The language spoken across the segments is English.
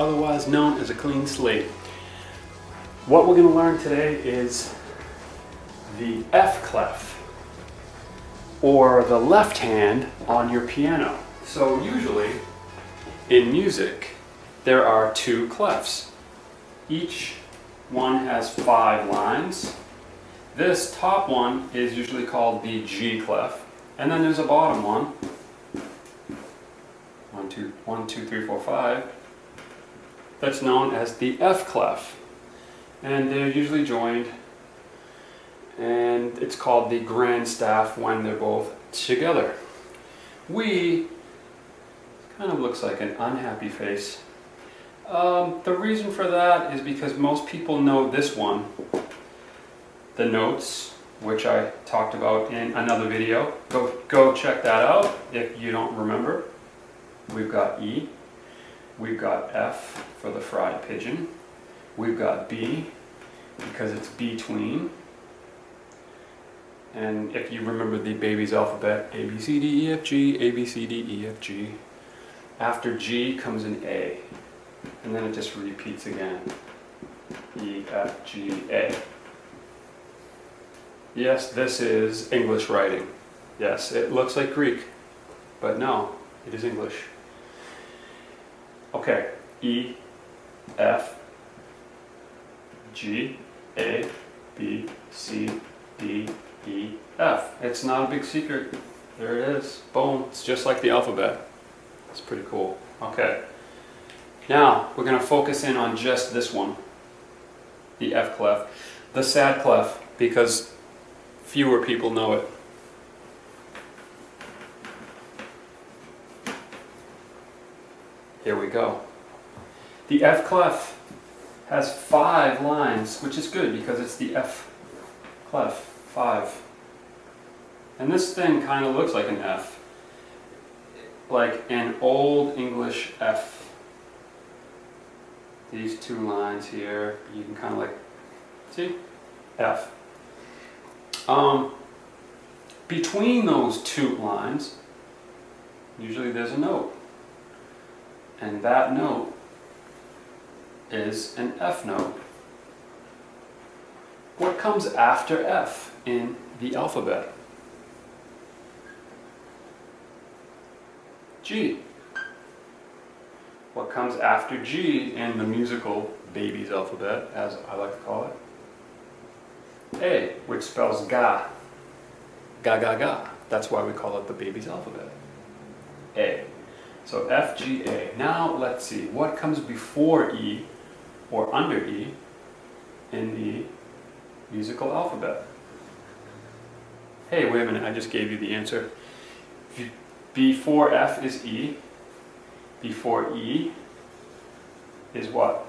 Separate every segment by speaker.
Speaker 1: otherwise known as a clean slate. What we're going to learn today is the F clef, or the left hand on your piano. So usually in music there are two clefs. Each one has 5 lines. This top one is usually called the G clef, and then there's a bottom one. 1, 2, 3, 4, 5. That's known as the F clef, and they're usually joined, and it's called the grand staff when they're both together. Kind of looks like an unhappy face. The reason for that is because most people know this one, the notes, which I talked about in another video. Go check that out if you don't remember. We've got E, we've got F for the fried pigeon, we've got B because it's between, and if you remember the baby's alphabet, A, B, C, D, E, F, G, A, B, C, D, E, F, G. After G comes an A, and then it just repeats again. E, F, G, A. Yes, this is English writing. Yes, it looks like Greek, but no, it is English. Okay, E, F, G, A, B, C, D, E, F. It's not a big secret. There it is. Boom. It's just like the alphabet. It's pretty cool. Okay. Now, we're going to focus in on just this one, the F clef. The sad clef, because fewer people know it. Here we go. The F clef has 5 lines, which is good because it's the F clef, 5. And this thing kind of looks like an F, like an old English F. These 2 lines here, you can kind of like, see? F. Between those 2 lines, usually there's a note. And that note is an F note. What comes after F in the alphabet? G. What comes after G in the musical baby's alphabet, as I like to call it? A, which spells ga. Ga, ga, ga. That's why we call it the baby's alphabet. A. So F, G, A. Now let's see, what comes before E or under E in the musical alphabet? Hey, wait a minute, I just gave you the answer. Before F is E. Before E is what?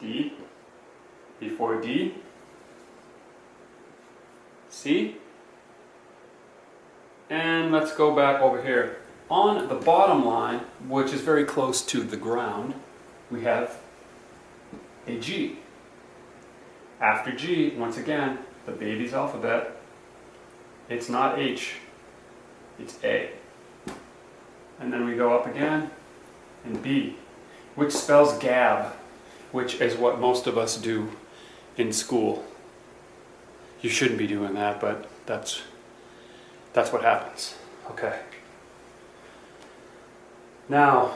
Speaker 1: D. Before D, C. And let's go back over here. On the bottom line, which is very close to the ground, we have a G. After G, once again, the baby's alphabet, it's not H, it's A. And then we go up again, and B, which spells gab, which is what most of us do in school. You shouldn't be doing that, but that's what happens. Okay. Now,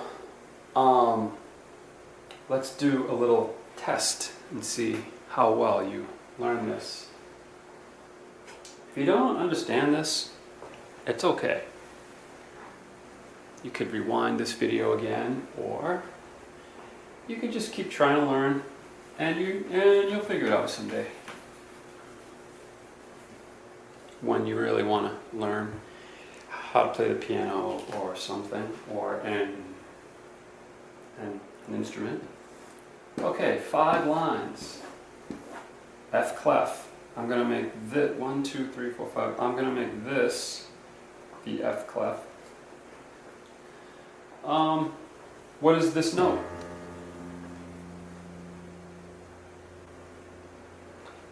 Speaker 1: let's do a little test and see how well you learn this. If you don't understand this, it's okay. You could rewind this video again, or you could just keep trying to learn, and you'll figure it out someday. When you really want to learn how to play the piano or something, or an instrument. Okay, 5 lines. F clef. I'm going to make this, 1, 2, 3, 4, 5. I'm going to make this the F clef. What is this note?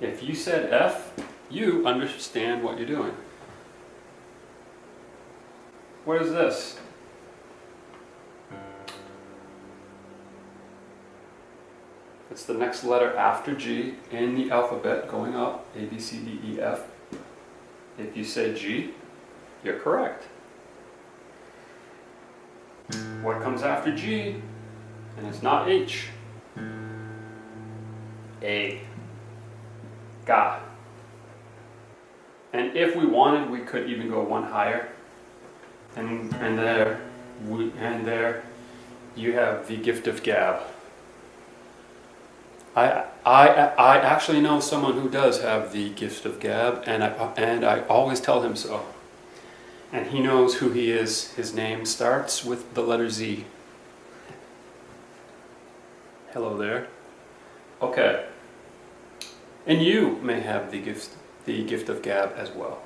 Speaker 1: If you said F, you understand what you're doing. What is this? It's the next letter after G in the alphabet going up, A, B, C, D, E, F. If you say G, you're correct. What comes after G? And it's not H. A. Ga. And if we wanted, we could even go one higher. And there you have the gift of gab. I actually know someone who does have the gift of gab, and I always tell him so. And he knows who he is. His name starts with the letter Z. Hello there. Okay. And you may have the gift of gab as well.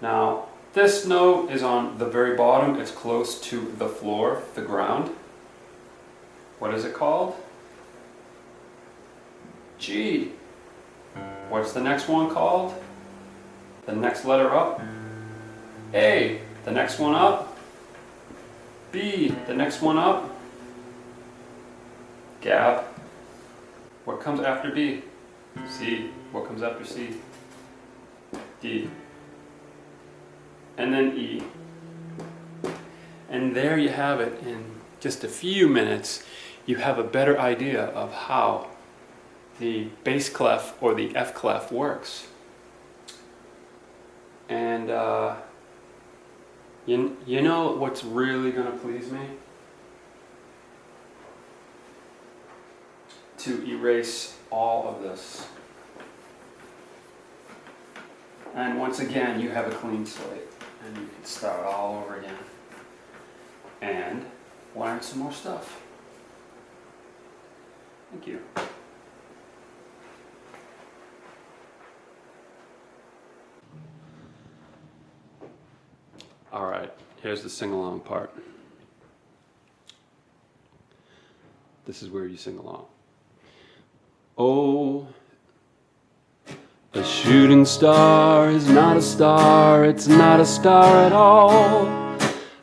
Speaker 1: Now, this note is on the very bottom. It's close to the floor, the ground. What is it called? G. What's the next one called? The next letter up? A. The next one up? B. The next one up? Gab. What comes after B? C. What comes after C? D. And then E. And there you have it. In just a few minutes, you have a better idea of how the bass clef or the F clef works. And you know what's really going to please me? To erase all of this. And once again, you have a clean slate. And you can start all over again. And learn some more stuff. Thank you. All right, here's the sing-along part. This is where you sing along. Oh, a shooting star is not a star, it's not a star at all.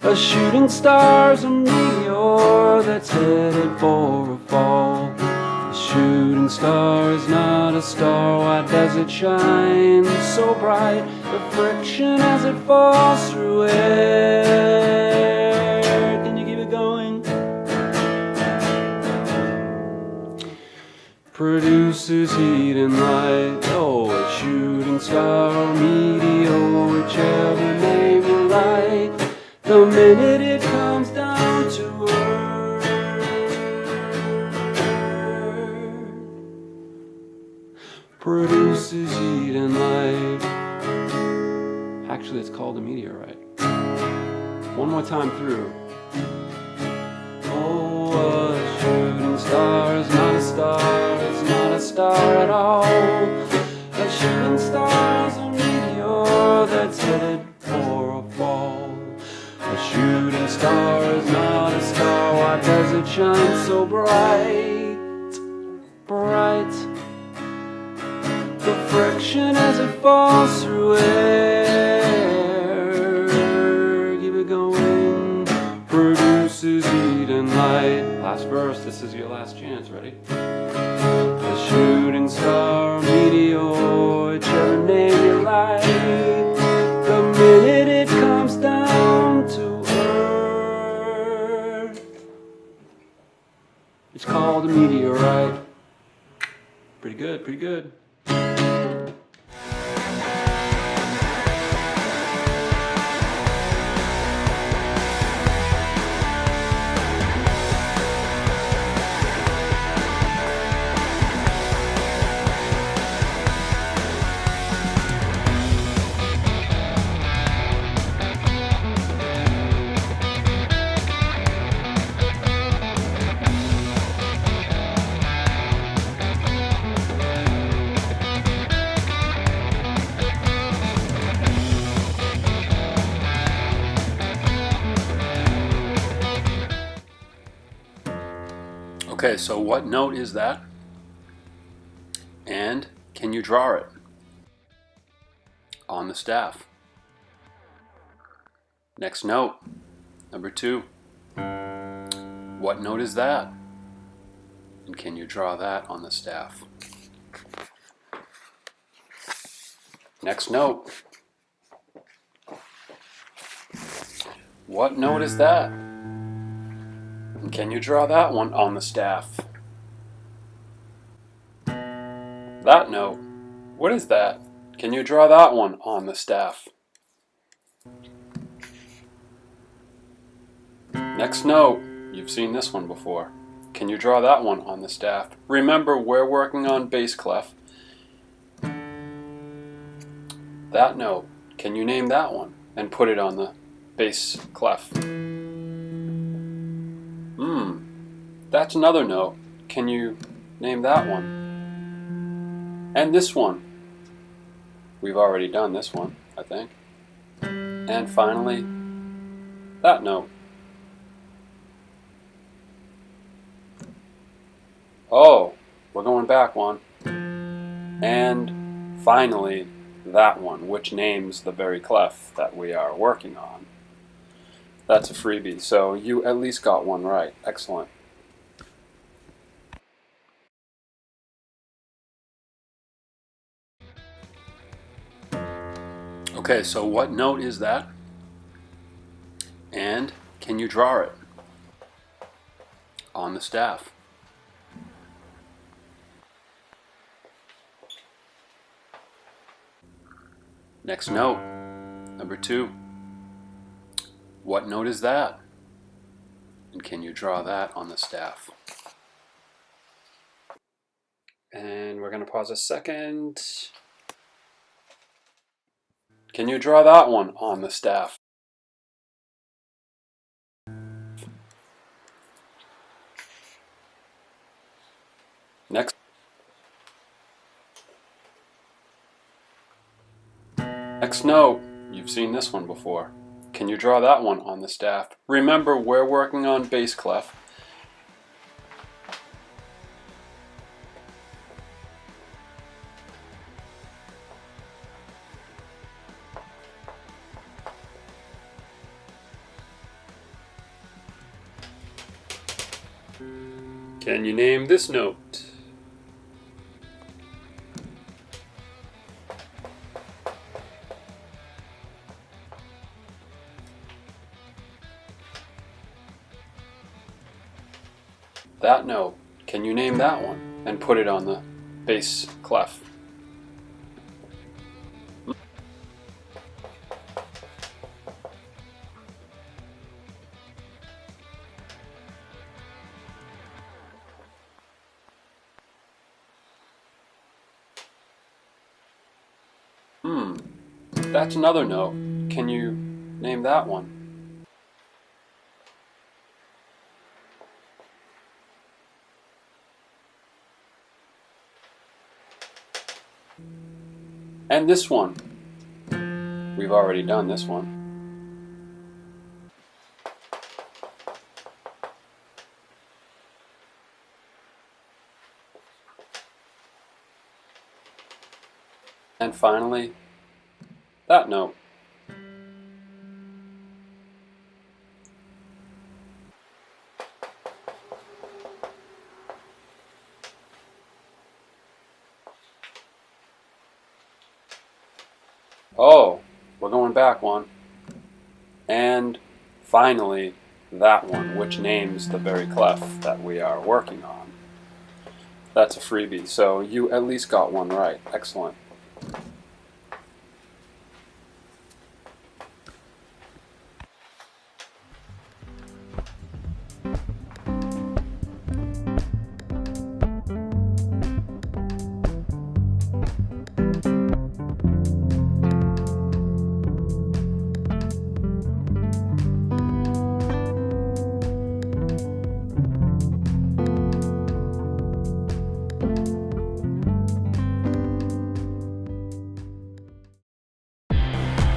Speaker 1: A shooting star's a meteor that's headed for a fall. A shooting star is not a star, why does it shine so bright? The friction as it falls through air. Can you keep it going? Produces heat and light. Oh, a shooting star or meteor, whichever name you like. The minute it comes down to earth, produces heat and light. Actually, it's called a meteorite. One more time through. Oh, a shooting star is not a star, it's not a star at all. A shooting star is a meteor that's headed for a fall. A shooting star is not a star, why does it shine so bright? Bright. The friction as it falls through air. Keep it going. Produces heat and light. Last verse, this is your last chance. Ready? The shooting star, meteor, whichever name you like. The minute it comes down to earth, it's called a meteorite. Pretty good, pretty good. Okay, so what note is that? And can you draw it on the staff? Next note, number 2. What note is that? And can you draw that on the staff? Next note. What note is that? And can you draw that one on the staff? That note. What is that? Can you draw that one on the staff? Next note. You've seen this one before. Can you draw that one on the staff? Remember, we're working on bass clef. That note. Can you name that one and put it on the bass clef? That's another note. Can you name that one? And this one. We've already done this one, I think. And finally, that note. Oh, we're going back one. And finally, that one, which names the very clef that we are working on. That's a freebie, so you at least got one right. Excellent. Okay, so what note is that? And can you draw it on the staff? Next note, number 2. What note is that? And can you draw that on the staff? And we're going to pause a second. Can you draw that one on the staff? Next note, you've seen this one before. Can you draw that one on the staff? Remember, we're working on bass clef. Can you name this note? That note. Can you name that one and put it on the bass clef? That's another note. Can you name that one? And this one. We've already done this one. And finally, that note. Oh, we're going back one. And finally, that one, which names the very clef that we are working on. That's a freebie, so you at least got one right. Excellent.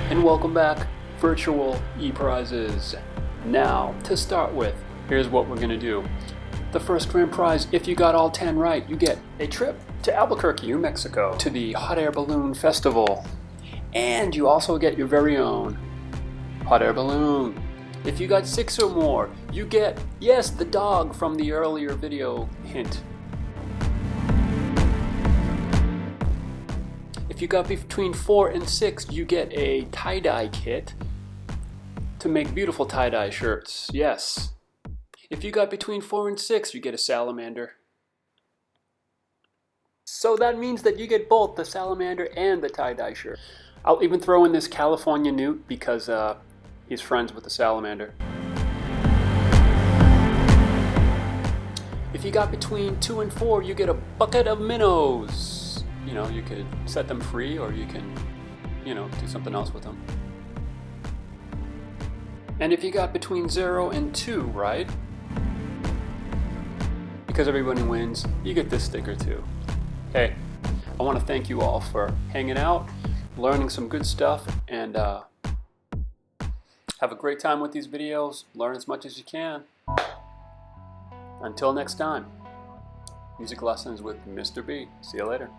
Speaker 1: And welcome back, virtual e-prizes. Now, to start with, here's what we're going to do. The first grand prize, if you got all 10 right, you get a trip to Albuquerque, New Mexico, to the Hot Air Balloon Festival. And you also get your very own hot air balloon. If you got 6 or more, you get, yes, the dog from the earlier video hint. you got between 4 and 6, you get a tie-dye kit to make beautiful tie-dye shirts. Yes. If you got between 4 and 6, you get a salamander. So that means that you get both the salamander and the tie-dye shirt. I'll even throw in this California newt because he's friends with the salamander. If you got between 2 and 4, you get a bucket of minnows. You know, you could set them free or you can, you know, do something else with them. And if you got between 0 and 2, right? Because everybody wins, you get this sticker too. Hey, I want to thank you all for hanging out, learning some good stuff, and have a great time with these videos. Learn as much as you can. Until next time, music lessons with Mr. B. See you later.